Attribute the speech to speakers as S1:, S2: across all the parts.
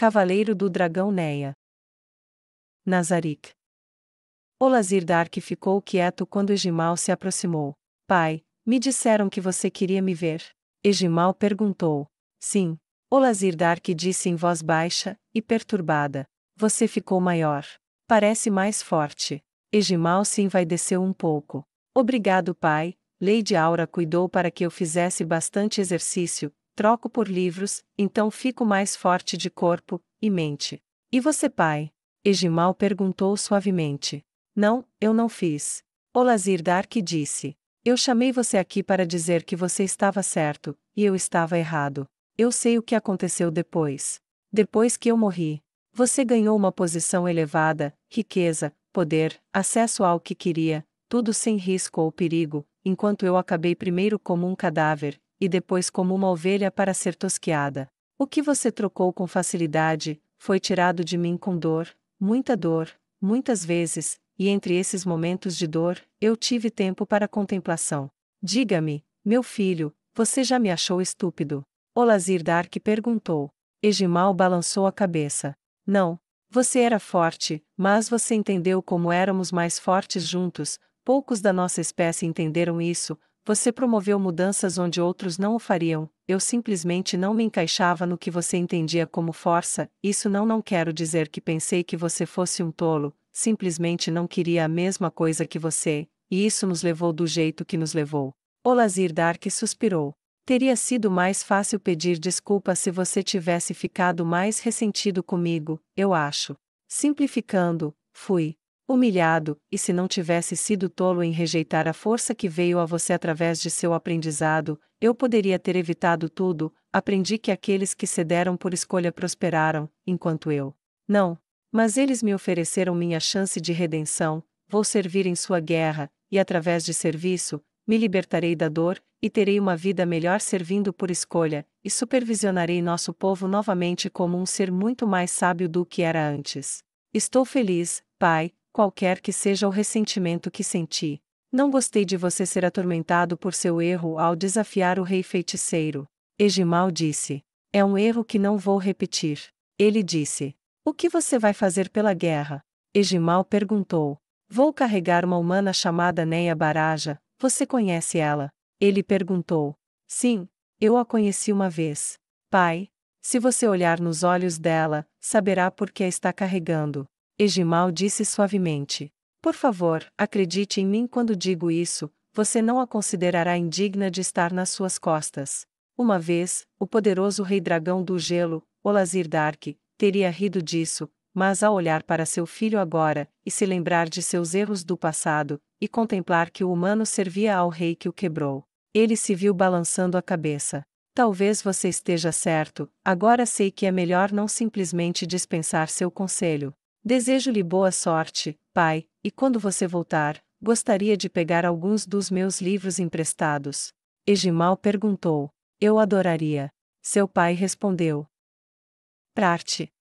S1: Cavaleiro do Dragão Neia. Nazarick. Olazir Dark ficou quieto quando Egimal se aproximou. Pai, me disseram que você queria me ver. Egimal perguntou. Sim. Olazir Dark disse em voz baixa e perturbada. Você ficou maior. Parece mais forte. Egimal se envaideceu um pouco. Obrigado, pai. Lady Aura cuidou para que eu fizesse bastante exercício. Troco por livros, então fico mais forte de corpo e mente. E você, pai? Egimal perguntou suavemente. Não, eu não fiz. Olazir Dark disse. Eu chamei você aqui para dizer que você estava certo, e eu estava errado. Eu sei o que aconteceu depois. Depois que eu morri. Você ganhou uma posição elevada, riqueza, poder, acesso ao que queria, tudo sem risco ou perigo, enquanto eu acabei primeiro como um cadáver, e depois como uma ovelha para ser tosquiada. O que você trocou com facilidade, foi tirado de mim com dor, muitas vezes, e entre esses momentos de dor, eu tive tempo para contemplação. Diga-me, meu filho, você já me achou estúpido? Olazir Dark perguntou. Egimal balançou a cabeça. Não. Você era forte, mas você entendeu como éramos mais fortes juntos. Poucos da nossa espécie entenderam isso. Você promoveu mudanças onde outros não o fariam. Eu simplesmente não me encaixava no que você entendia como força. Isso não quero dizer que pensei que você fosse um tolo. Simplesmente não queria a mesma coisa que você, e isso nos levou do jeito que nos levou. Olazir Dark suspirou. Teria sido mais fácil pedir desculpa se você tivesse ficado mais ressentido comigo, eu acho. Simplificando, fui humilhado, e se não tivesse sido tolo em rejeitar a força que veio a você através de seu aprendizado, eu poderia ter evitado tudo. Aprendi que aqueles que cederam por escolha prosperaram, enquanto eu não. Mas eles me ofereceram minha chance de redenção. Vou servir em sua guerra, e através de serviço, me libertarei da dor, e terei uma vida melhor servindo por escolha, e supervisionarei nosso povo novamente como um ser muito mais sábio do que era antes. Estou feliz, pai, qualquer que seja o ressentimento que senti. Não gostei de você ser atormentado por seu erro ao desafiar o rei feiticeiro. Egimal disse. É um erro que não vou repetir. Ele disse. O que você vai fazer pela guerra? Egimal perguntou. Vou carregar uma humana chamada Neia Baraja. Você conhece ela? Ele perguntou. Sim, eu a conheci uma vez. Pai, se você olhar nos olhos dela, saberá por que a está carregando. Egimal disse suavemente. Por favor, acredite em mim quando digo isso, você não a considerará indigna de estar nas suas costas. Uma vez, o poderoso rei dragão do gelo, Olazir Dark, teria rido disso, mas ao olhar para seu filho agora, e se lembrar de seus erros do passado, e contemplar que o humano servia ao rei que o quebrou, ele se viu balançando a cabeça. Talvez você esteja certo, agora sei que é melhor não simplesmente dispensar seu conselho. Desejo-lhe boa sorte, pai, e quando você voltar, gostaria de pegar alguns dos meus livros emprestados. Egimal perguntou. Eu adoraria. Seu pai respondeu. Prarte.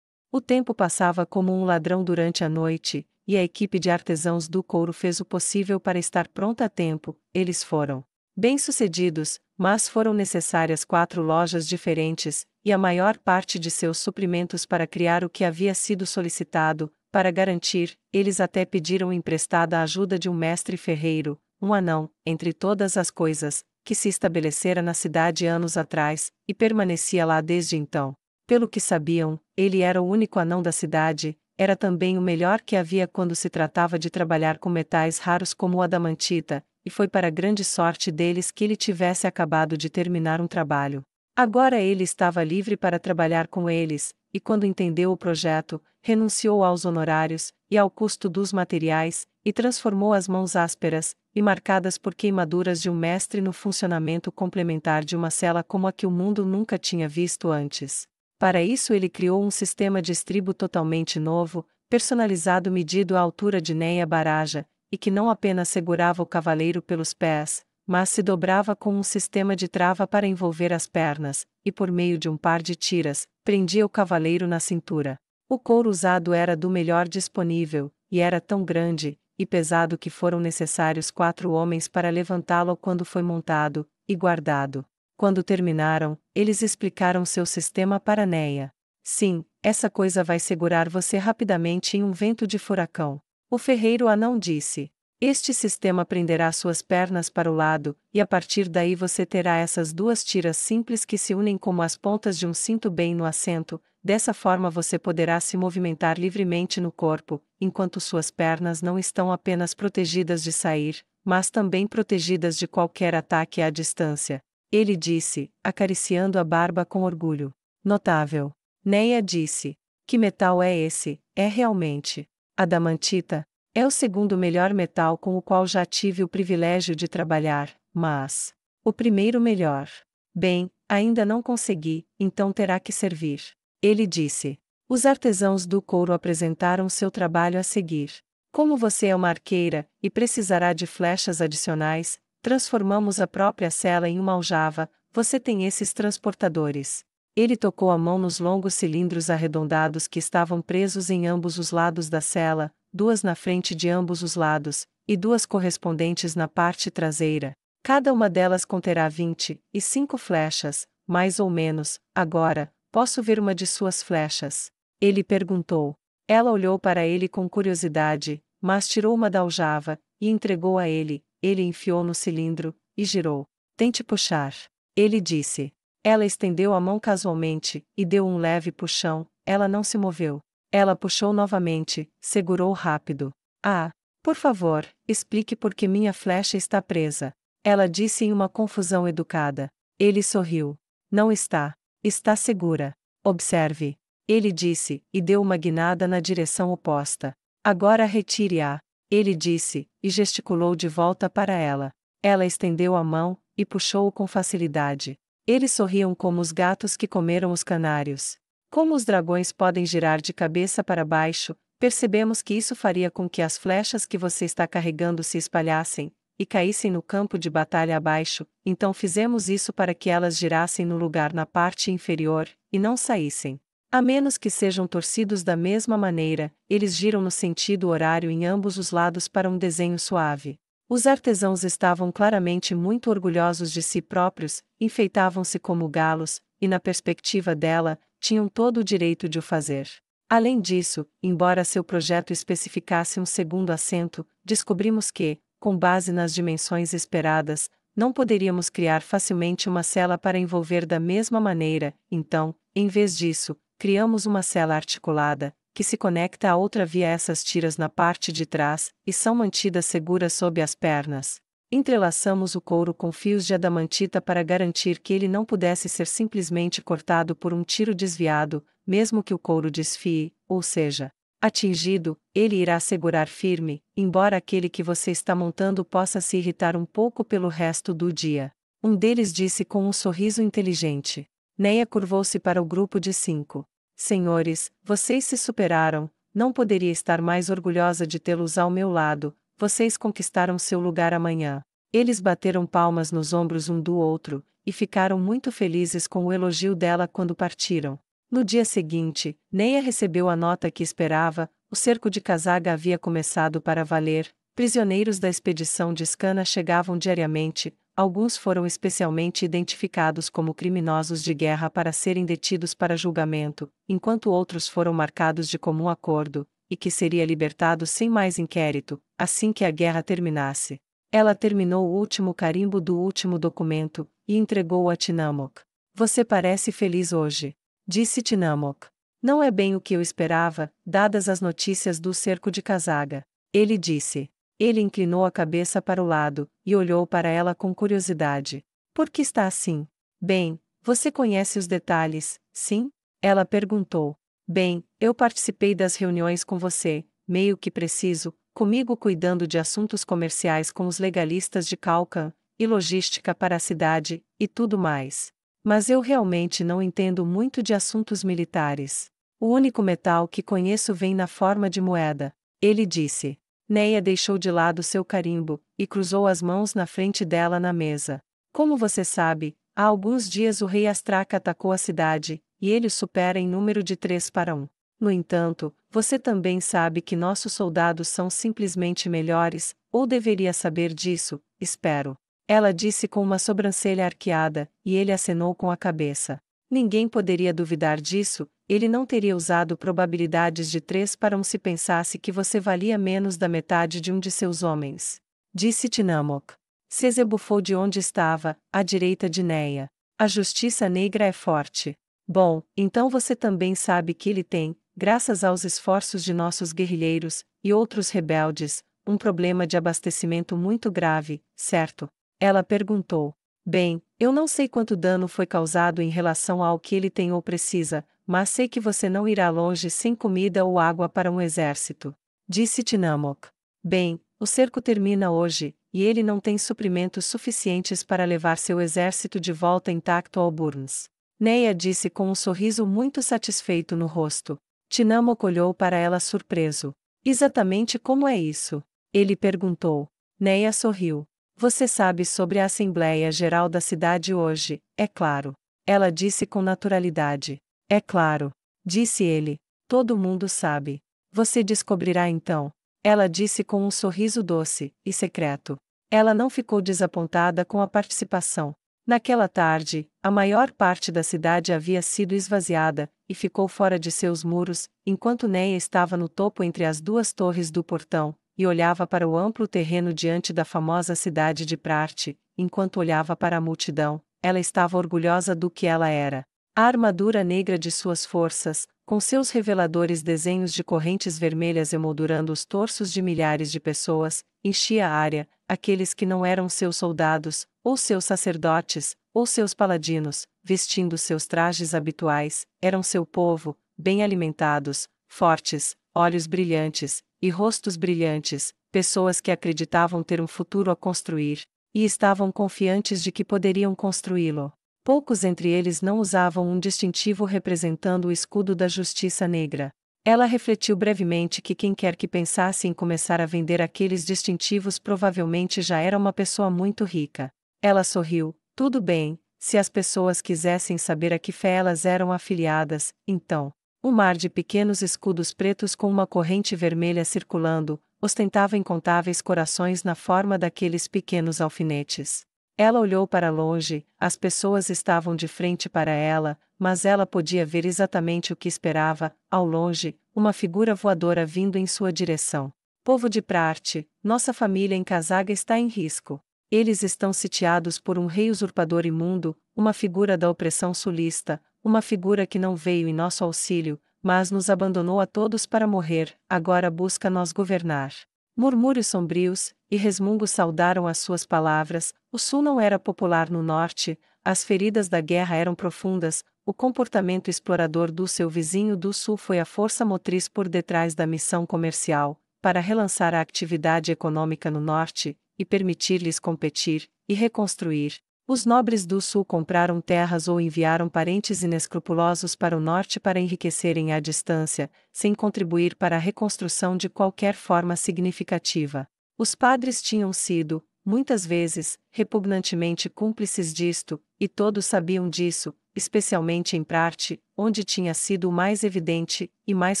S1: O tempo passava como um ladrão durante a noite, e a equipe de artesãos do couro fez o possível para estar pronta a tempo. Eles foram bem-sucedidos, mas foram necessárias 4 lojas diferentes, e a maior parte de seus suprimentos para criar o que havia sido solicitado. Para garantir, eles até pediram emprestada a ajuda de um mestre ferreiro, um anão, entre todas as coisas, que se estabelecera na cidade anos atrás, e permanecia lá desde então. Pelo que sabiam, ele era o único anão da cidade, era também o melhor que havia quando se tratava de trabalhar com metais raros como o adamantita, e foi para grande sorte deles que ele tivesse acabado de terminar um trabalho. Agora ele estava livre para trabalhar com eles, e quando entendeu o projeto, renunciou aos honorários, e ao custo dos materiais, e transformou as mãos ásperas, e marcadas por queimaduras de um mestre no funcionamento complementar de uma cela como a que o mundo nunca tinha visto antes. Para isso ele criou um sistema de estribo totalmente novo, personalizado medido à altura de Neia Baraja, e que não apenas segurava o cavaleiro pelos pés, mas se dobrava com um sistema de trava para envolver as pernas, e por meio de um par de tiras, prendia o cavaleiro na cintura. O couro usado era do melhor disponível, e era tão grande e pesado que foram necessários 4 homens para levantá-lo quando foi montado e guardado. Quando terminaram, eles explicaram seu sistema para Neia. Sim, essa coisa vai segurar você rapidamente em um vento de furacão. O ferreiro anão disse. Este sistema prenderá suas pernas para o lado, e a partir daí você terá essas duas tiras simples que se unem como as pontas de um cinto bem no assento. Dessa forma você poderá se movimentar livremente no corpo, enquanto suas pernas não estão apenas protegidas de sair, mas também protegidas de qualquer ataque à distância. Ele disse, acariciando a barba com orgulho. Notável. Neia disse. Que metal é esse? É realmente adamantita. É o segundo melhor metal com o qual já tive o privilégio de trabalhar, mas o primeiro melhor. Bem, ainda não consegui, então terá que servir. Ele disse. Os artesãos do couro apresentaram seu trabalho a seguir. Como você é uma arqueira, e precisará de flechas adicionais, transformamos a própria sela em uma aljava, você tem esses transportadores. Ele tocou a mão nos longos cilindros arredondados que estavam presos em ambos os lados da sela, duas na frente de ambos os lados, e duas correspondentes na parte traseira. Cada uma delas conterá 25 flechas, mais ou menos. Agora, posso ver uma de suas flechas? Ele perguntou. Ela olhou para ele com curiosidade, mas tirou uma da aljava, e entregou a ele. Ele enfiou no cilindro, e girou. Tente puxar. Ele disse. Ela estendeu a mão casualmente, e deu um leve puxão. Ela não se moveu. Ela puxou novamente, segurou rápido. Ah, por favor, explique por que minha flecha está presa. Ela disse em uma confusão educada. Ele sorriu. Não está. Está segura. Observe. Ele disse, e deu uma guinada na direção oposta. Agora retire-a. Ele disse, e gesticulou de volta para ela. Ela estendeu a mão, e puxou-o com facilidade. Eles sorriam como os gatos que comeram os canários. Como os dragões podem girar de cabeça para baixo, percebemos que isso faria com que as flechas que você está carregando se espalhassem e caíssem no campo de batalha abaixo, então fizemos isso para que elas girassem no lugar na parte inferior, e não saíssem. A menos que sejam torcidos da mesma maneira, eles giram no sentido horário em ambos os lados para um desenho suave. Os artesãos estavam claramente muito orgulhosos de si próprios, enfeitavam-se como galos, e na perspectiva dela, tinham todo o direito de o fazer. Além disso, embora seu projeto especificasse um segundo assento, descobrimos que, com base nas dimensões esperadas, não poderíamos criar facilmente uma cela para envolver da mesma maneira, então, em vez disso, criamos uma cela articulada, que se conecta a outra via essas tiras na parte de trás, e são mantidas seguras sob as pernas. Entrelaçamos o couro com fios de adamantita para garantir que ele não pudesse ser simplesmente cortado por um tiro desviado, mesmo que o couro desfie, ou seja, atingido, ele irá segurar firme, embora aquele que você está montando possa se irritar um pouco pelo resto do dia. Um deles disse com um sorriso inteligente. Neia curvou-se para o grupo de 5. Senhores, vocês se superaram, não poderia estar mais orgulhosa de tê-los ao meu lado, vocês conquistaram seu lugar amanhã. Eles bateram palmas nos ombros um do outro, e ficaram muito felizes com o elogio dela quando partiram. No dia seguinte, Neia recebeu a nota que esperava, o cerco de Kazaga havia começado para valer, prisioneiros da expedição de Skana chegavam diariamente, alguns foram especialmente identificados como criminosos de guerra para serem detidos para julgamento, enquanto outros foram marcados de comum acordo, e que seria libertado sem mais inquérito, assim que a guerra terminasse. Ela terminou o último carimbo do último documento, e entregou-o a Tinamok. Você parece feliz hoje, disse Tinamok. Não é bem o que eu esperava, dadas as notícias do cerco de Kazaga. Ele disse. Ele inclinou a cabeça para o lado, e olhou para ela com curiosidade. Por que está assim? Bem, você conhece os detalhes, sim? Ela perguntou. Bem, eu participei das reuniões com você, meio que preciso, comigo cuidando de assuntos comerciais com os legalistas de Kalkan, e logística para a cidade, e tudo mais. Mas eu realmente não entendo muito de assuntos militares. O único metal que conheço vem na forma de moeda. Ele disse. Neia deixou de lado seu carimbo, e cruzou as mãos na frente dela na mesa. Como você sabe, há alguns dias o rei Astraca atacou a cidade, e ele o supera em número de 3-1. No entanto, você também sabe que nossos soldados são simplesmente melhores, ou deveria saber disso, espero. Ela disse com uma sobrancelha arqueada, e ele acenou com a cabeça. Ninguém poderia duvidar disso, ele não teria usado probabilidades de 3 para 1 se pensasse que você valia menos da metade de um de seus homens. Disse Tinamok. Cese bufou de onde estava, à direita de Neia. A justiça negra é forte. Bom, então você também sabe que ele tem, graças aos esforços de nossos guerrilheiros, e outros rebeldes, um problema de abastecimento muito grave, certo? Ela perguntou. Bem, eu não sei quanto dano foi causado em relação ao que ele tem ou precisa, mas sei que você não irá longe sem comida ou água para um exército. Disse Tinamok. Bem, o cerco termina hoje, e ele não tem suprimentos suficientes para levar seu exército de volta intacto ao Burns. Neia disse com um sorriso muito satisfeito no rosto. Tinamok olhou para ela surpreso. Exatamente como é isso? Ele perguntou. Neia sorriu. Você sabe sobre a Assembleia Geral da cidade hoje, é claro. Ela disse com naturalidade. É claro. Disse ele. Todo mundo sabe. Você descobrirá então. Ela disse com um sorriso doce e secreto. Ela não ficou desapontada com a participação. Naquela tarde, a maior parte da cidade havia sido esvaziada, e ficou fora de seus muros, enquanto Neia estava no topo entre as duas torres do portão, e olhava para o amplo terreno diante da famosa cidade de Prarte. Enquanto olhava para a multidão, ela estava orgulhosa do que ela era. A armadura negra de suas forças, com seus reveladores desenhos de correntes vermelhas emoldurando os torsos de milhares de pessoas, enchia a área. Aqueles que não eram seus soldados, ou seus sacerdotes, ou seus paladinos, vestindo seus trajes habituais, eram seu povo, bem alimentados, fortes, olhos brilhantes, e rostos brilhantes, pessoas que acreditavam ter um futuro a construir, e estavam confiantes de que poderiam construí-lo. Poucos entre eles não usavam um distintivo representando o escudo da justiça negra. Ela refletiu brevemente que quem quer que pensasse em começar a vender aqueles distintivos provavelmente já era uma pessoa muito rica. Ela sorriu. Tudo bem, se as pessoas quisessem saber a que fé elas eram afiliadas, então. Um mar de pequenos escudos pretos com uma corrente vermelha circulando, ostentava incontáveis corações na forma daqueles pequenos alfinetes. Ela olhou para longe, as pessoas estavam de frente para ela, mas ela podia ver exatamente o que esperava, ao longe, uma figura voadora vindo em sua direção. Povo de Prarte, nossa família em Kazaga está em risco. Eles estão sitiados por um rei usurpador imundo, uma figura da opressão sulista, uma figura que não veio em nosso auxílio, mas nos abandonou a todos para morrer, agora busca nos governar. Murmúrios sombrios e resmungos saudaram as suas palavras. O sul não era popular no norte, as feridas da guerra eram profundas, o comportamento explorador do seu vizinho do sul foi a força motriz por detrás da missão comercial, para relançar a atividade econômica no norte, e permitir-lhes competir e reconstruir. Os nobres do sul compraram terras ou enviaram parentes inescrupulosos para o norte para enriquecerem à distância, sem contribuir para a reconstrução de qualquer forma significativa. Os padres tinham sido, muitas vezes, repugnantemente cúmplices disto, e todos sabiam disso, especialmente em Prarte, onde tinha sido o mais evidente e mais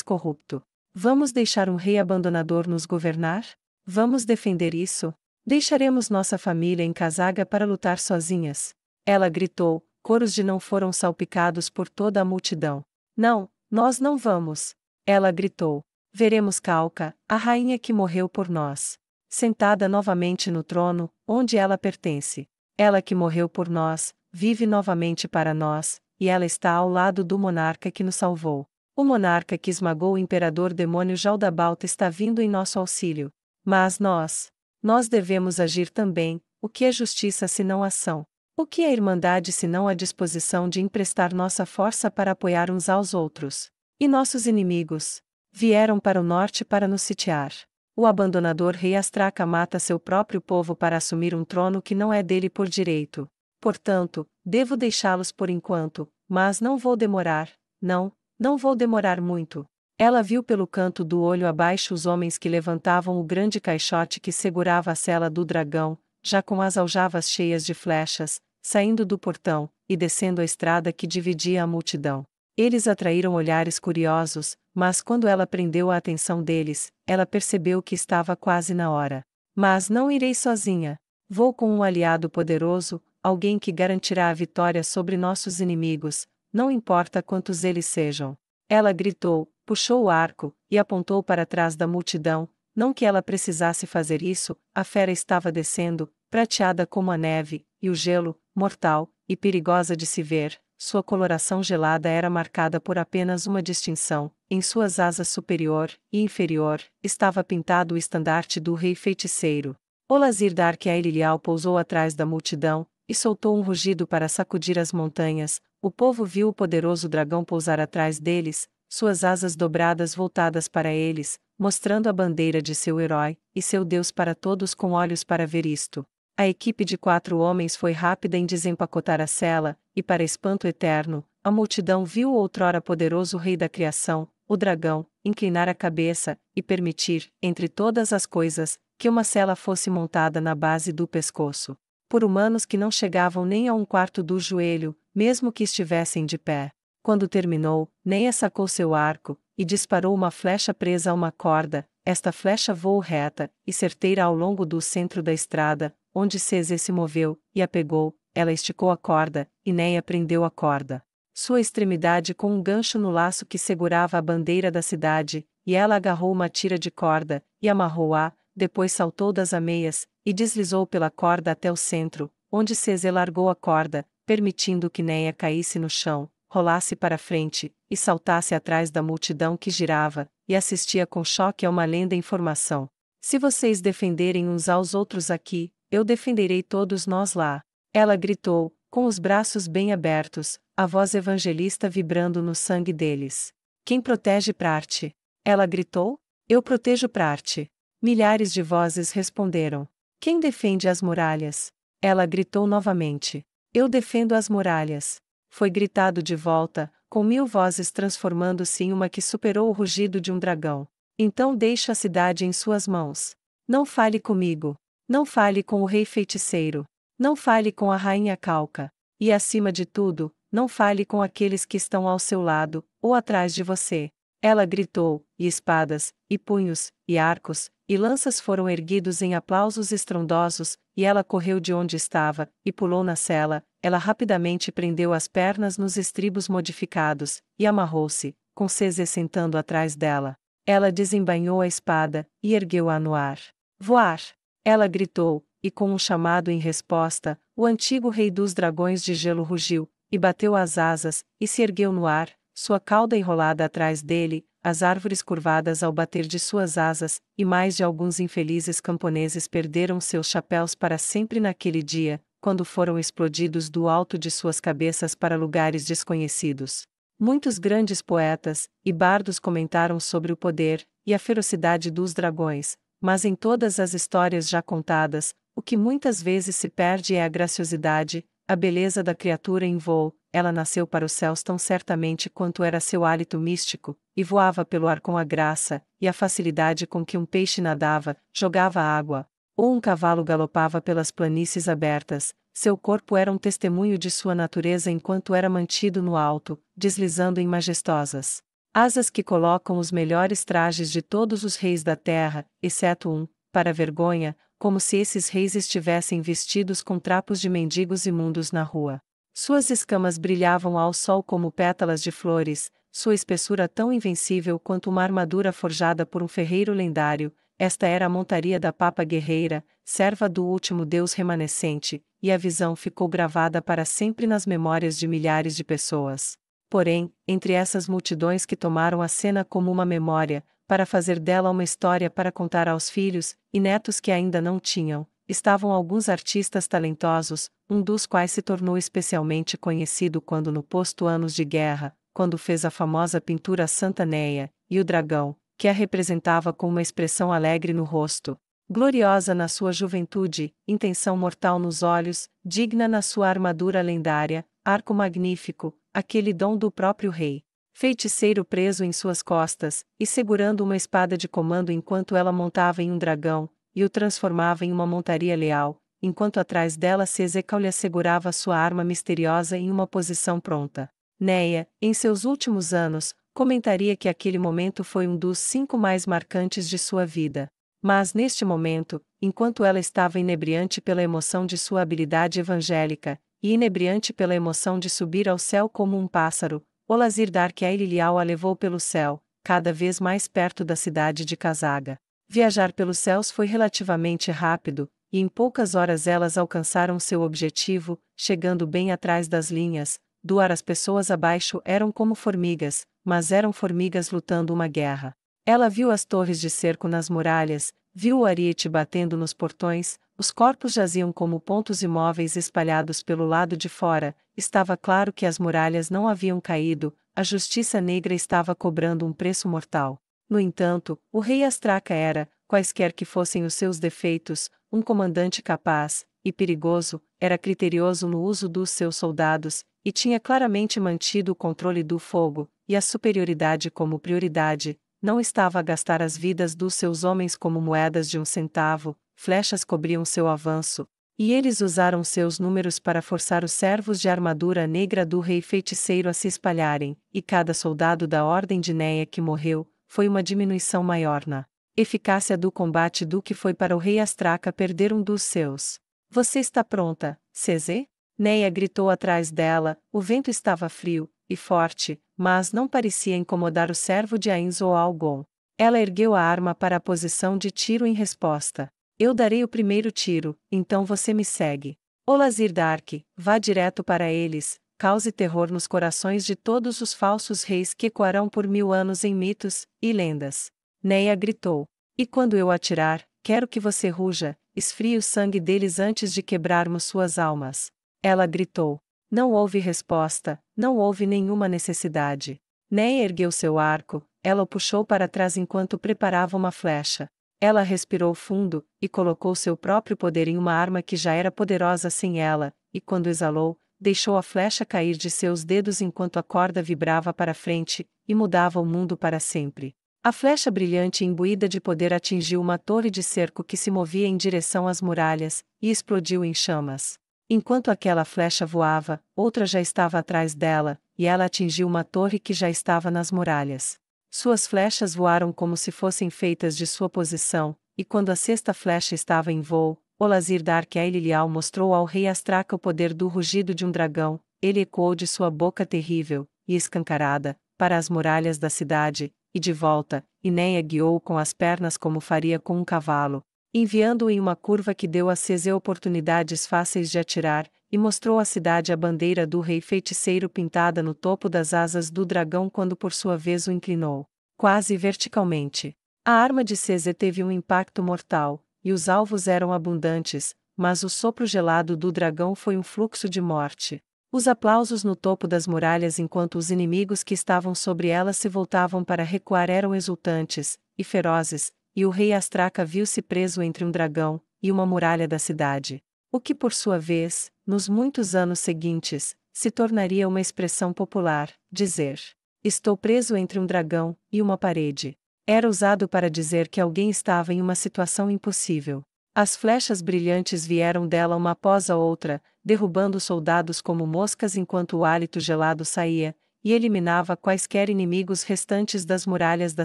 S1: corrupto. Vamos deixar um rei abandonador nos governar? Vamos defender isso? Deixaremos nossa família em Kazaga para lutar sozinhas? Ela gritou, coros de não foram salpicados por toda a multidão. Não, nós não vamos. Ela gritou. Veremos Calca, a rainha que morreu por nós. Sentada novamente no trono, onde ela pertence. Ela que morreu por nós, vive novamente para nós, e ela está ao lado do monarca que nos salvou. O monarca que esmagou o imperador demônio Jaldabalta está vindo em nosso auxílio. Mas nós devemos agir também. O que é justiça senão ação? O que é irmandade senão a disposição de emprestar nossa força para apoiar uns aos outros? E nossos inimigos? Vieram para o norte para nos sitiar. O abandonador rei Astraca mata seu próprio povo para assumir um trono que não é dele por direito. Portanto, devo deixá-los por enquanto, mas não vou demorar, não vou demorar muito. Ela viu pelo canto do olho abaixo os homens que levantavam o grande caixote que segurava a sela do dragão, já com as aljavas cheias de flechas, saindo do portão, e descendo a estrada que dividia a multidão. Eles atraíram olhares curiosos, mas quando ela prendeu a atenção deles, ela percebeu que estava quase na hora. Mas não irei sozinha. Vou com um aliado poderoso, alguém que garantirá a vitória sobre nossos inimigos, não importa quantos eles sejam. Ela gritou, puxou o arco, e apontou para trás da multidão. Não que ela precisasse fazer isso, a fera estava descendo, prateada como a neve, e o gelo, mortal, e perigosa de se ver. Sua coloração gelada era marcada por apenas uma distinção: em suas asas superior e inferior, estava pintado o estandarte do rei feiticeiro. Olazir Dark Aililial pousou atrás da multidão, e soltou um rugido para sacudir as montanhas. O povo viu o poderoso dragão pousar atrás deles, suas asas dobradas voltadas para eles, mostrando a bandeira de seu herói, e seu Deus para todos com olhos para ver isto. A equipe de 4 homens foi rápida em desempacotar a cela, e para espanto eterno, a multidão viu o outrora poderoso rei da criação, o dragão, inclinar a cabeça, e permitir, entre todas as coisas, que uma cela fosse montada na base do pescoço. Por humanos que não chegavam nem a 1/4 do joelho, mesmo que estivessem de pé. Quando terminou, Neia sacou seu arco, e disparou uma flecha presa a uma corda. Esta flecha voou reta, e certeira ao longo do centro da estrada, onde César se moveu, e a pegou. Ela esticou a corda, e Neia prendeu a corda. Sua extremidade com um gancho no laço que segurava a bandeira da cidade, e ela agarrou uma tira de corda, e amarrou-a, depois saltou das ameias, e deslizou pela corda até o centro, onde César largou a corda, permitindo que Neia caísse no chão, rolasse para frente, e saltasse atrás da multidão que girava, e assistia com choque a uma lenda informação. Se vocês defenderem uns aos outros aqui, eu defenderei todos nós lá. Ela gritou, com os braços bem abertos, a voz evangelista vibrando no sangue deles. Quem protege Prarte? Ela gritou. Eu protejo Prarte. Milhares de vozes responderam. Quem defende as muralhas? Ela gritou novamente. Eu defendo as muralhas. Foi gritado de volta, com 1000 vozes transformando-se em uma que superou o rugido de um dragão. Então deixo a cidade em suas mãos. Não fale comigo. Não fale com o rei feiticeiro. Não fale com a rainha Calca. E acima de tudo, não fale com aqueles que estão ao seu lado, ou atrás de você. Ela gritou, e espadas, e punhos, e arcos, e lanças foram erguidos em aplausos estrondosos, e ela correu de onde estava, e pulou na cela. Ela rapidamente prendeu as pernas nos estribos modificados, e amarrou-se, com César sentando atrás dela. Ela desembainhou a espada, e ergueu-a no ar. Voar! Ela gritou, e com um chamado em resposta, o antigo rei dos dragões de gelo rugiu, e bateu as asas, e se ergueu no ar, sua cauda enrolada atrás dele, as árvores curvadas ao bater de suas asas, e mais de alguns infelizes camponeses perderam seus chapéus para sempre naquele dia, quando foram explodidos do alto de suas cabeças para lugares desconhecidos. Muitos grandes poetas e bardos comentaram sobre o poder e a ferocidade dos dragões, mas em todas as histórias já contadas, o que muitas vezes se perde é a graciosidade, a beleza da criatura em voo. Ela nasceu para os céus tão certamente quanto era seu hálito místico, e voava pelo ar com a graça e a facilidade com que um peixe nadava, jogava água, ou um cavalo galopava pelas planícies abertas. Seu corpo era um testemunho de sua natureza enquanto era mantido no alto, deslizando em majestosas asas que colocam os melhores trajes de todos os reis da terra, exceto um, para vergonha, como se esses reis estivessem vestidos com trapos de mendigos imundos na rua. Suas escamas brilhavam ao sol como pétalas de flores, sua espessura tão invencível quanto uma armadura forjada por um ferreiro lendário. Esta era a montaria da Papa Guerreira, serva do último deus remanescente, e a visão ficou gravada para sempre nas memórias de milhares de pessoas. Porém, entre essas multidões que tomaram a cena como uma memória, para fazer dela uma história para contar aos filhos e netos que ainda não tinham, estavam alguns artistas talentosos, um dos quais se tornou especialmente conhecido quando no posto Anos de Guerra, quando fez a famosa pintura Santa Neia, e o dragão, que a representava com uma expressão alegre no rosto, gloriosa na sua juventude, intenção mortal nos olhos, digna na sua armadura lendária, arco magnífico, aquele dom do próprio rei. Feiticeiro preso em suas costas, e segurando uma espada de comando enquanto ela montava em um dragão, e o transformava em uma montaria leal, enquanto atrás dela Sezecal lhe assegurava sua arma misteriosa em uma posição pronta. Neia, em seus últimos anos, comentaria que aquele momento foi um dos 5 mais marcantes de sua vida. Mas neste momento, enquanto ela estava inebriante pela emoção de sua habilidade evangélica, e inebriante pela emoção de subir ao céu como um pássaro, Olazir Dark Aililial a levou pelo céu, cada vez mais perto da cidade de Kazaga. Viajar pelos céus foi relativamente rápido, e em poucas horas elas alcançaram seu objetivo, chegando bem atrás das linhas. Do ar as pessoas abaixo eram como formigas, mas eram formigas lutando uma guerra. Ela viu as torres de cerco nas muralhas, viu o ariete batendo nos portões, os corpos jaziam como pontos imóveis espalhados pelo lado de fora. Estava claro que as muralhas não haviam caído, a justiça negra estava cobrando um preço mortal. No entanto, o rei Astraca era, quaisquer que fossem os seus defeitos, um comandante capaz e perigoso, era criterioso no uso dos seus soldados, e tinha claramente mantido o controle do fogo, e a superioridade como prioridade. Não estava a gastar as vidas dos seus homens como moedas de 1 centavo, flechas cobriam seu avanço, e eles usaram seus números para forçar os servos de armadura negra do rei feiticeiro a se espalharem, e cada soldado da Ordem de Neia que morreu, foi uma diminuição maior na eficácia do combate do que foi para o rei Astraca perder um dos seus. Você está pronta, Cezê? Neia gritou atrás dela, o vento estava frio e forte, mas não parecia incomodar o servo de Ainz ou Algon. Ela ergueu a arma para a posição de tiro em resposta. Eu darei o primeiro tiro, então você me segue. Olazir Dark, vá direto para eles, cause terror nos corações de todos os falsos reis que ecoarão por 1000 anos em mitos e lendas. Neia gritou. E quando eu atirar, quero que você ruja, esfrie o sangue deles antes de quebrarmos suas almas. Ela gritou. Não houve resposta, não houve nenhuma necessidade. Neia ergueu seu arco, ela o puxou para trás enquanto preparava uma flecha. Ela respirou fundo, e colocou seu próprio poder em uma arma que já era poderosa sem ela, e quando exalou, deixou a flecha cair de seus dedos enquanto a corda vibrava para frente, e mudava o mundo para sempre. A flecha brilhante e imbuída de poder atingiu uma torre de cerco que se movia em direção às muralhas, e explodiu em chamas. Enquanto aquela flecha voava, outra já estava atrás dela, e ela atingiu uma torre que já estava nas muralhas. Suas flechas voaram como se fossem feitas de sua posição, e quando a sexta flecha estava em voo, Olazir Dark Aililial mostrou ao rei Astraca o poder do rugido de um dragão. Ele ecoou de sua boca terrível e escancarada para as muralhas da cidade, e de volta, e Neia guiou com as pernas como faria com um cavalo, enviando-o em uma curva que deu a Cezê oportunidades fáceis de atirar, e mostrou à cidade a bandeira do rei feiticeiro pintada no topo das asas do dragão quando por sua vez o inclinou, quase verticalmente. A arma de Cezê teve um impacto mortal, e os alvos eram abundantes, mas o sopro gelado do dragão foi um fluxo de morte. Os aplausos no topo das muralhas enquanto os inimigos que estavam sobre elas se voltavam para recuar eram exultantes e ferozes, e o rei Astraca viu-se preso entre um dragão e uma muralha da cidade. O que por sua vez, nos muitos anos seguintes, se tornaria uma expressão popular, dizer: estou preso entre um dragão e uma parede. Era usado para dizer que alguém estava em uma situação impossível. As flechas brilhantes vieram dela uma após a outra, derrubando soldados como moscas enquanto o hálito gelado saía, e eliminava quaisquer inimigos restantes das muralhas da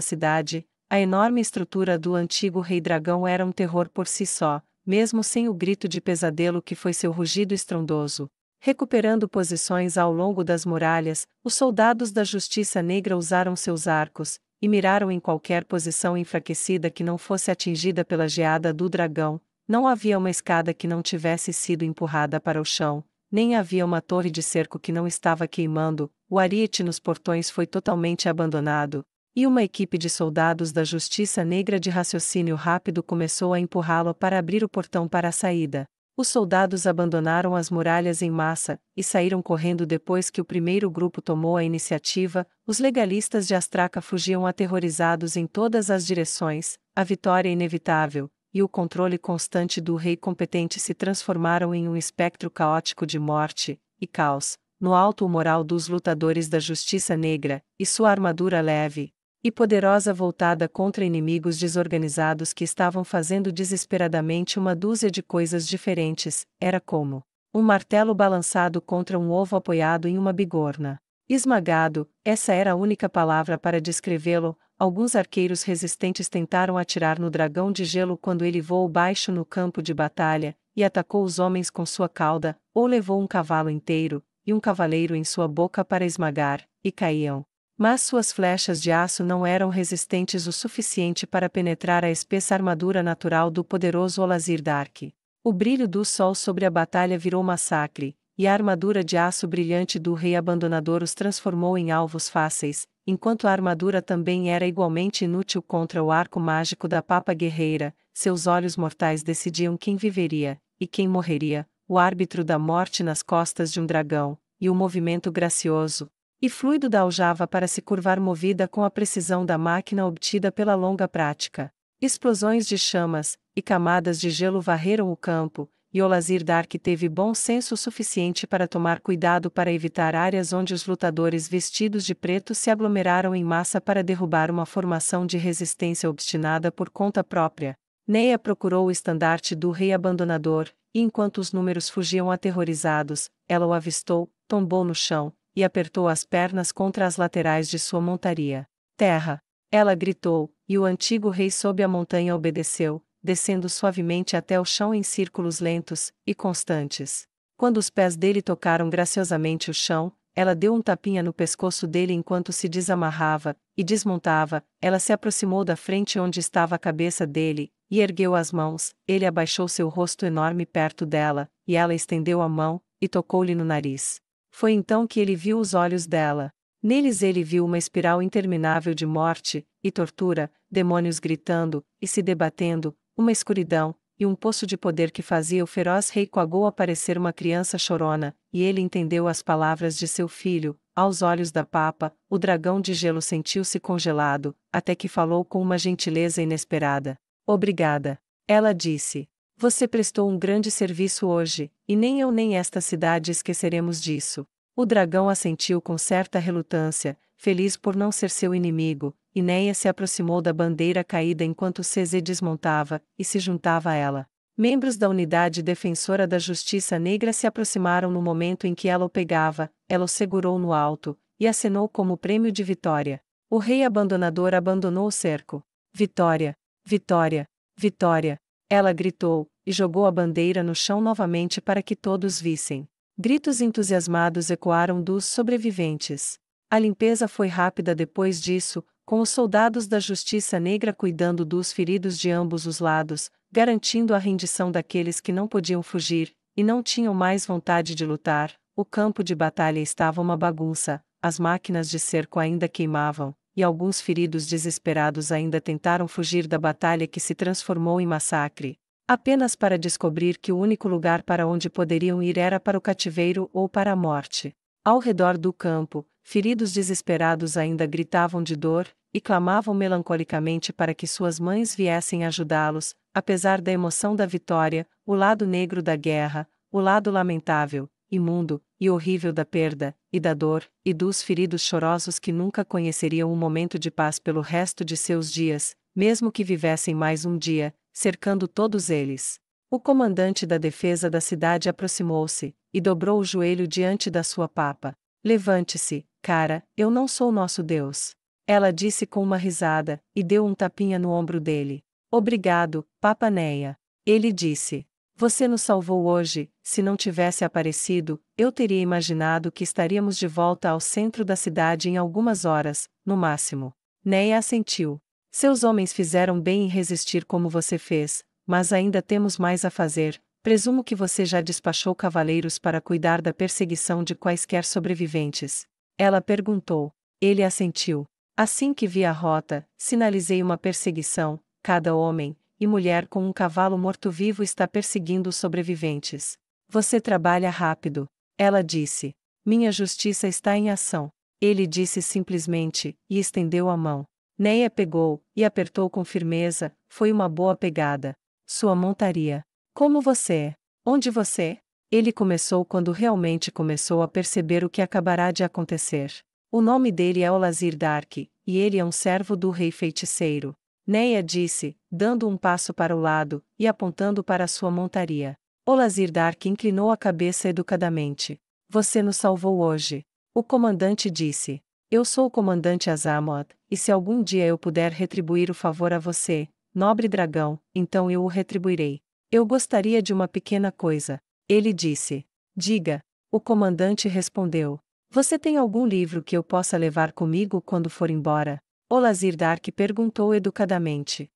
S1: cidade. A enorme estrutura do antigo rei dragão era um terror por si só, mesmo sem o grito de pesadelo que foi seu rugido estrondoso. Recuperando posições ao longo das muralhas, os soldados da Justiça Negra usaram seus arcos, e miraram em qualquer posição enfraquecida que não fosse atingida pela geada do dragão. Não havia uma escada que não tivesse sido empurrada para o chão, nem havia uma torre de cerco que não estava queimando. O ariete nos portões foi totalmente abandonado, e uma equipe de soldados da Justiça Negra de raciocínio rápido começou a empurrá-lo para abrir o portão para a saída. Os soldados abandonaram as muralhas em massa, e saíram correndo depois que o primeiro grupo tomou a iniciativa. Os legalistas de Astraca fugiam aterrorizados em todas as direções. A vitória inevitável, e o controle constante do rei competente se transformaram em um espectro caótico de morte e caos. No alto o moral dos lutadores da Justiça Negra, e sua armadura leve e poderosa voltada contra inimigos desorganizados que estavam fazendo desesperadamente uma dúzia de coisas diferentes, era como um martelo balançado contra um ovo apoiado em uma bigorna. Esmagado, essa era a única palavra para descrevê-lo. alguns arqueiros resistentes tentaram atirar no dragão de gelo quando ele voou baixo no campo de batalha, e atacou os homens com sua cauda, ou levou um cavalo inteiro, e um cavaleiro em sua boca para esmagar, e caíam. Mas suas flechas de aço não eram resistentes o suficiente para penetrar a espessa armadura natural do poderoso Olazir Dark. O brilho do sol sobre a batalha virou massacre, e a armadura de aço brilhante do rei abandonador os transformou em alvos fáceis, enquanto a armadura também era igualmente inútil contra o arco mágico da papa guerreira. Seus olhos mortais decidiam quem viveria, e quem morreria, o árbitro da morte nas costas de um dragão, e o movimento gracioso e fluido da aljava para se curvar movida com a precisão da máquina obtida pela longa prática. Explosões de chamas e camadas de gelo varreram o campo, e Olazir Dark teve bom senso suficiente para tomar cuidado para evitar áreas onde os lutadores vestidos de preto se aglomeraram em massa para derrubar uma formação de resistência obstinada por conta própria. Neia procurou o estandarte do rei abandonador, e enquanto os números fugiam aterrorizados, ela o avistou, tombou no chão, e apertou as pernas contra as laterais de sua montaria. Terra! Ela gritou, e o antigo rei sob a montanha obedeceu, descendo suavemente até o chão em círculos lentos e constantes. Quando os pés dele tocaram graciosamente o chão, ela deu um tapinha no pescoço dele enquanto se desamarrava e desmontava. Ela se aproximou da frente onde estava a cabeça dele, e ergueu as mãos. Ele abaixou seu rosto enorme perto dela, e ela estendeu a mão e tocou-lhe no nariz. Foi então que ele viu os olhos dela. Neles ele viu uma espiral interminável de morte e tortura, demônios gritando e se debatendo, uma escuridão e um poço de poder que fazia o feroz rei Quagou parecer uma criança chorona, e ele entendeu as palavras de seu filho. Aos olhos da papa, o dragão de gelo sentiu-se congelado, até que falou com uma gentileza inesperada. Obrigada. Ela disse. Você prestou um grande serviço hoje, e nem eu nem esta cidade esqueceremos disso. O dragão assentiu com certa relutância, feliz por não ser seu inimigo, e Neia se aproximou da bandeira caída enquanto Cezê desmontava, e se juntava a ela. Membros da unidade defensora da Justiça Negra se aproximaram no momento em que ela o pegava. Ela o segurou no alto, e acenou como prêmio de vitória. O rei abandonador abandonou o cerco. Vitória! Vitória! Vitória! Ela gritou, e jogou a bandeira no chão novamente para que todos vissem. Gritos entusiasmados ecoaram dos sobreviventes. A limpeza foi rápida depois disso, com os soldados da Justiça Negra cuidando dos feridos de ambos os lados, garantindo a rendição daqueles que não podiam fugir, e não tinham mais vontade de lutar. O campo de batalha estava uma bagunça, as máquinas de cerco ainda queimavam, e alguns feridos desesperados ainda tentaram fugir da batalha que se transformou em massacre, apenas para descobrir que o único lugar para onde poderiam ir era para o cativeiro ou para a morte. Ao redor do campo, feridos desesperados ainda gritavam de dor, e clamavam melancolicamente para que suas mães viessem ajudá-los. Apesar da emoção da vitória, o lado negro da guerra, o lado lamentável, imundo e horrível da perda, e da dor, e dos feridos chorosos que nunca conheceriam um momento de paz pelo resto de seus dias, mesmo que vivessem mais um dia, cercando todos eles. O comandante da defesa da cidade aproximou-se, e dobrou o joelho diante da sua papa. Levante-se, cara, eu não sou nosso Deus. Ela disse com uma risada, e deu um tapinha no ombro dele. Obrigado, Papa Neia. Ele disse. Você nos salvou hoje. Se não tivesse aparecido, eu teria imaginado que estaríamos de volta ao centro da cidade em algumas horas, no máximo. Neia assentiu. Seus homens fizeram bem em resistir como você fez, mas ainda temos mais a fazer. Presumo que você já despachou cavaleiros para cuidar da perseguição de quaisquer sobreviventes. Ela perguntou. Ele assentiu. Assim que vi a rota, sinalizei uma perseguição. Cada homem e mulher com um cavalo morto-vivo está perseguindo os sobreviventes. Você trabalha rápido. Ela disse. Minha justiça está em ação. Ele disse simplesmente, e estendeu a mão. Neia pegou, e apertou com firmeza. Foi uma boa pegada. Sua montaria. Como você é? Onde você é? Ele começou quando realmente começou a perceber o que acabará de acontecer. O nome dele é Olazir Dark, e ele é um servo do rei feiticeiro. Neia disse, dando um passo para o lado, e apontando para sua montaria. Olazir Dark inclinou a cabeça educadamente. Você nos salvou hoje. O comandante disse. Eu sou o comandante Azamoth, e se algum dia eu puder retribuir o favor a você, nobre dragão, então eu o retribuirei. Eu gostaria de uma pequena coisa. Ele disse. Diga. O comandante respondeu. Você tem algum livro que eu possa levar comigo quando for embora? Olazir Dark perguntou educadamente.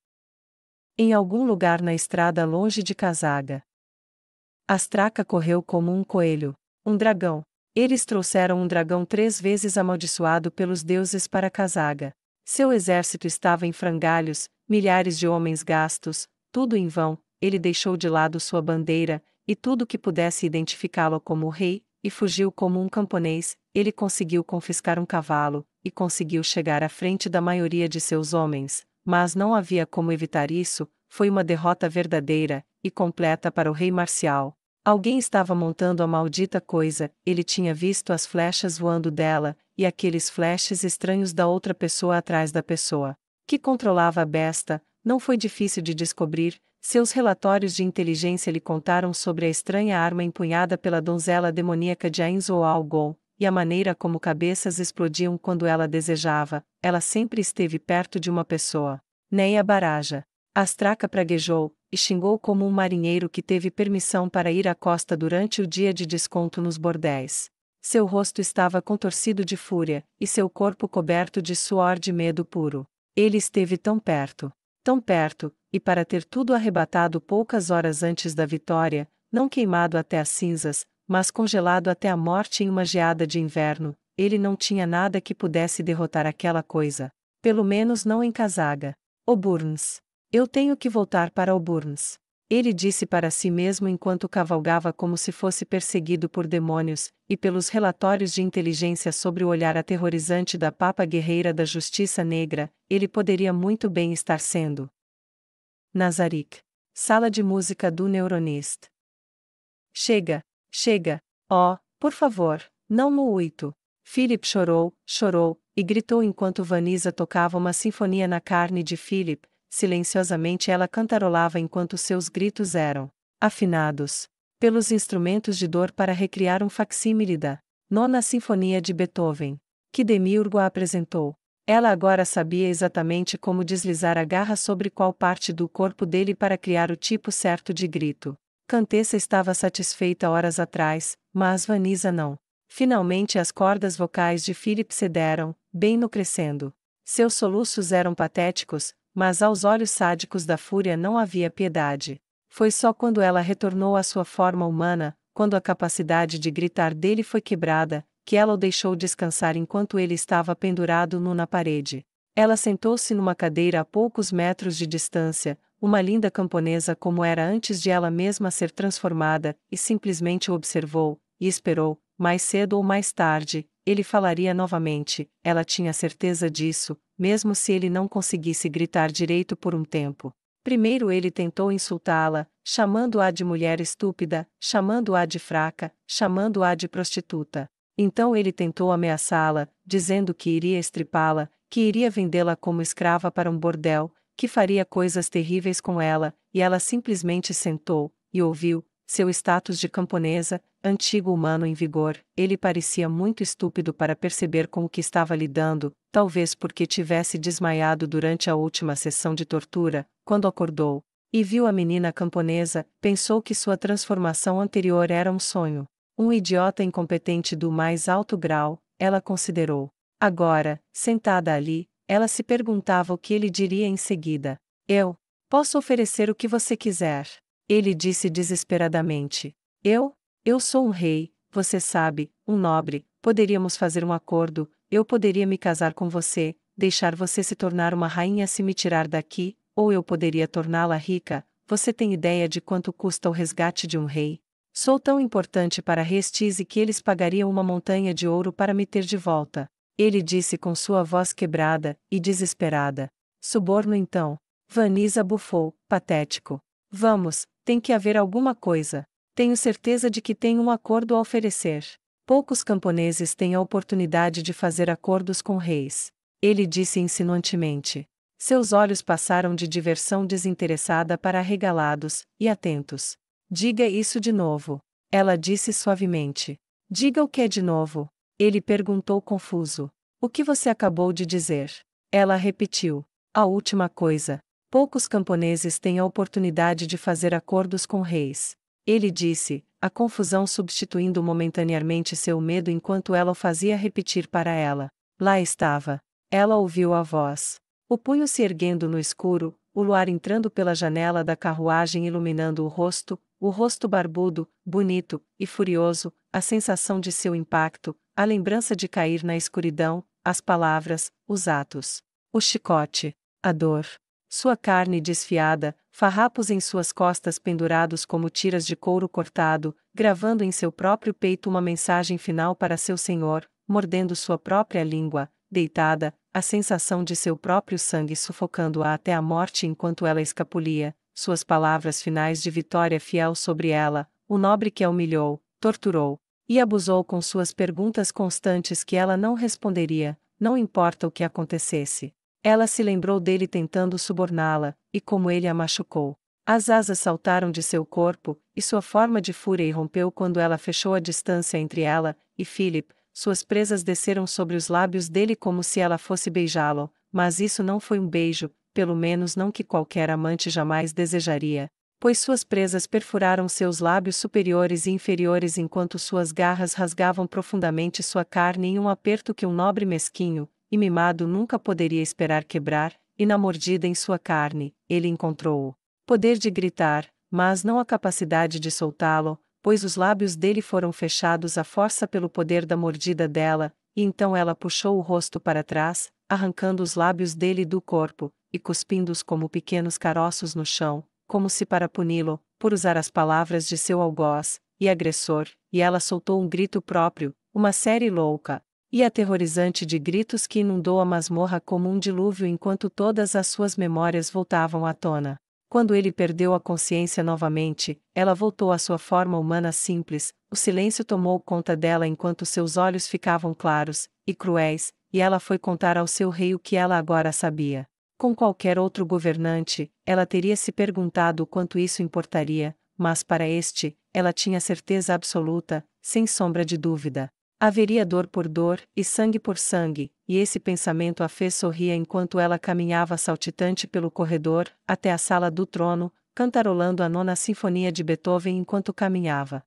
S1: Em algum lugar na estrada longe de Kazaga. Astraca correu como um coelho. Um dragão. Eles trouxeram um dragão 3 vezes amaldiçoado pelos deuses para Kazaga. Seu exército estava em frangalhos, milhares de homens gastos, tudo em vão. Ele deixou de lado sua bandeira, e tudo que pudesse identificá-lo como rei, e fugiu como um camponês. Ele conseguiu confiscar um cavalo, e conseguiu chegar à frente da maioria de seus homens, mas não havia como evitar isso. Foi uma derrota verdadeira e completa para o rei marcial. Alguém estava montando a maldita coisa, ele tinha visto as flechas voando dela, e aqueles flashes estranhos da outra pessoa atrás da pessoa que controlava a besta. Não foi difícil de descobrir. Seus relatórios de inteligência lhe contaram sobre a estranha arma empunhada pela donzela demoníaca de Ainzo Algon, e a maneira como cabeças explodiam quando ela desejava. Ela sempre esteve perto de uma pessoa. Neia Baraja. Astraca praguejou, e xingou como um marinheiro que teve permissão para ir à costa durante o dia de desconto nos bordéis. Seu rosto estava contorcido de fúria, e seu corpo coberto de suor de medo puro. Ele esteve tão perto, e para ter tudo arrebatado poucas horas antes da vitória, não queimado até as cinzas, mas congelado até a morte em uma geada de inverno. Ele não tinha nada que pudesse derrotar aquela coisa. Pelo menos não em Kazaga. Oburns. Eu tenho que voltar para Oburns. Ele disse para si mesmo enquanto cavalgava como se fosse perseguido por demônios, e pelos relatórios de inteligência sobre o olhar aterrorizante da Papa Guerreira da Justiça Negra, ele poderia muito bem estar sendo. Nazarick. Sala de música do Neuronist. Chega, chega, oh, por favor, não no 8. Philip chorou, e gritou enquanto Vanessa tocava uma sinfonia na carne de Philip. Silenciosamente ela cantarolava enquanto seus gritos eram afinados pelos instrumentos de dor para recriar um facsímile da Nona Sinfonia de Beethoven, que Demiurgo a apresentou. Ela agora sabia exatamente como deslizar a garra sobre qual parte do corpo dele para criar o tipo certo de grito. Cantessa estava satisfeita horas atrás, mas Vanessa não. Finalmente as cordas vocais de Philip cederam, bem no crescendo. Seus soluços eram patéticos, mas aos olhos sádicos da fúria não havia piedade. Foi só quando ela retornou à sua forma humana, quando a capacidade de gritar dele foi quebrada, que ela o deixou descansar enquanto ele estava pendurado nu na parede. Ela sentou-se numa cadeira a poucos metros de distância, uma linda camponesa como era antes de ela mesma ser transformada, e simplesmente o observou, e esperou. Mais cedo ou mais tarde, ele falaria novamente. Ela tinha certeza disso, mesmo se ele não conseguisse gritar direito por um tempo. Primeiro ele tentou insultá-la, chamando-a de mulher estúpida, chamando-a de fraca, chamando-a de prostituta. Então ele tentou ameaçá-la, dizendo que iria estripá-la, que iria vendê-la como escrava para um bordel, que faria coisas terríveis com ela, e ela simplesmente sentou, e ouviu. Seu status de camponesa, antigo humano em vigor, ele parecia muito estúpido para perceber com o que estava lidando, talvez porque tivesse desmaiado durante a última sessão de tortura. Quando acordou e viu a menina camponesa, pensou que sua transformação anterior era um sonho. Um idiota incompetente do mais alto grau, ela considerou. Agora, sentada ali, ela se perguntava o que ele diria em seguida. Eu posso oferecer o que você quiser. Ele disse desesperadamente. Eu sou um rei, você sabe, um nobre, poderíamos fazer um acordo, eu poderia me casar com você, deixar você se tornar uma rainha se me tirar daqui, ou eu poderia torná-la rica. Você tem ideia de quanto custa o resgate de um rei? Sou tão importante para Restize que eles pagariam uma montanha de ouro para me ter de volta. Ele disse com sua voz quebrada e desesperada. Suborno então. Vanessa bufou, patético. Vamos, tem que haver alguma coisa. Tenho certeza de que tenho um acordo a oferecer. Poucos camponeses têm a oportunidade de fazer acordos com reis. Ele disse insinuantemente. Seus olhos passaram de diversão desinteressada para arregalados e atentos. Diga isso de novo. Ela disse suavemente. Diga o que é de novo? Ele perguntou confuso. O que você acabou de dizer? Ela repetiu. A última coisa. Poucos camponeses têm a oportunidade de fazer acordos com reis. Ele disse, a confusão substituindo momentaneamente seu medo enquanto ela o fazia repetir para ela. Lá estava. Ela ouviu a voz. O punho se erguendo no escuro, o luar entrando pela janela da carruagem iluminando o rosto barbudo, bonito e furioso, a sensação de seu impacto, a lembrança de cair na escuridão, as palavras, os atos. O chicote. A dor. Sua carne desfiada, farrapos em suas costas pendurados como tiras de couro cortado, gravando em seu próprio peito uma mensagem final para seu senhor, mordendo sua própria língua, deitada, a sensação de seu próprio sangue sufocando-a até a morte enquanto ela escapulia, suas palavras finais de vitória fiel sobre ela, o nobre que a humilhou, torturou e abusou com suas perguntas constantes que ela não responderia, não importa o que acontecesse. Ela se lembrou dele tentando suborná-la, e como ele a machucou. As asas saltaram de seu corpo, e sua forma de fúria irrompeu quando ela fechou a distância entre ela e Philip. Suas presas desceram sobre os lábios dele como se ela fosse beijá-lo, mas isso não foi um beijo, pelo menos não que qualquer amante jamais desejaria, pois suas presas perfuraram seus lábios superiores e inferiores enquanto suas garras rasgavam profundamente sua carne em um aperto que um nobre mesquinho e mimado nunca poderia esperar quebrar, e na mordida em sua carne, ele encontrou o poder de gritar, mas não a capacidade de soltá-lo, pois os lábios dele foram fechados à força pelo poder da mordida dela, e então ela puxou o rosto para trás, arrancando os lábios dele do corpo, e cuspindo-os como pequenos caroços no chão, como se para puni-lo, por usar as palavras de seu algoz e agressor, e ela soltou um grito próprio, uma série louca e aterrorizante de gritos que inundou a masmorra como um dilúvio enquanto todas as suas memórias voltavam à tona. Quando ele perdeu a consciência novamente, ela voltou à sua forma humana simples, o silêncio tomou conta dela enquanto seus olhos ficavam claros e cruéis, e ela foi contar ao seu rei o que ela agora sabia. Com qualquer outro governante, ela teria se perguntado o quanto isso importaria, mas para este, ela tinha certeza absoluta, sem sombra de dúvida. Haveria dor por dor, e sangue por sangue, e esse pensamento a fez sorrir enquanto ela caminhava saltitante pelo corredor, até a sala do trono, cantarolando a nona sinfonia de Beethoven enquanto caminhava.